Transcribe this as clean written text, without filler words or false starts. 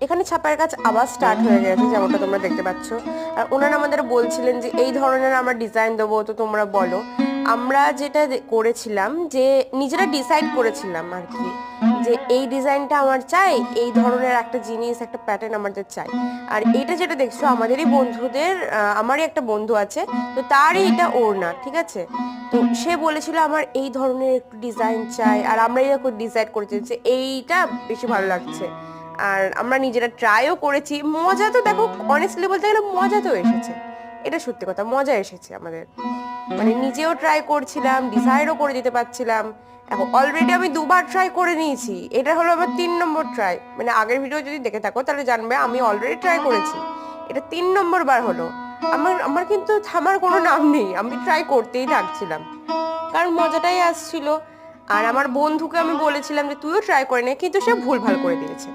এখানে ছাপার কাজ আবার স্টার্ট হয়ে গেছে, যেমনটা তোমরা দেখতে পাচ্ছ। আর ওনারা আমাদের বলছিলেন যে এই ধরনের আমরা ডিজাইন দেবো, তো তোমরা বলো। আমরা যেটা করেছিলাম যে নিজেরা ডিসাইড করেছিলাম আর কি, যে এই ডিজাইনটা আমার চাই, এই ধরনের একটা জিনিস, একটা প্যাটার্ন আমাদের চাই। আর এটা যেটা দেখছো আমাদেরই বন্ধুদের, আমারই একটা বন্ধু আছে, তো তারই এটা ওড়না, ঠিক আছে। তো সে বলেছিল আমার এই ধরনের একটু ডিজাইন চাই, আর আমরা এরকম ডিসাইড করেছি যে এইটা বেশি ভালো লাগছে। আর আমরা নিজেরা ট্রাইও করেছি, মজা তো দেখো, অনেস্টলি বলতে গেলে মজা তো এসেছে, এটা সত্যি কথা, মজা এসেছে আমাদের। মানে নিজেও ট্রাই করছিলাম, ডিসাইডও করে দিতে পারছিলাম। এখন অলরেডি আমি দুবার ট্রাই করে নিয়েছি, এটা হলো আমার 3 নম্বর ট্রাই। মানে আগের ভিডিও যদি দেখে থাকো তাহলে জানবে আমি অলরেডি ট্রাই করেছি, এটা 3 নম্বর বার হলো। আমার আমার কিন্তু থামার কোনো নাম নেই, আমি ট্রাই করতেই থাকছিলাম, কারণ মজাটাই আসছিল। আর আমার বন্ধুকে আমি বলেছিলাম যে তুইও ট্রাই করে নে, কিন্তু সে ভুলভাল করে দিয়েছে।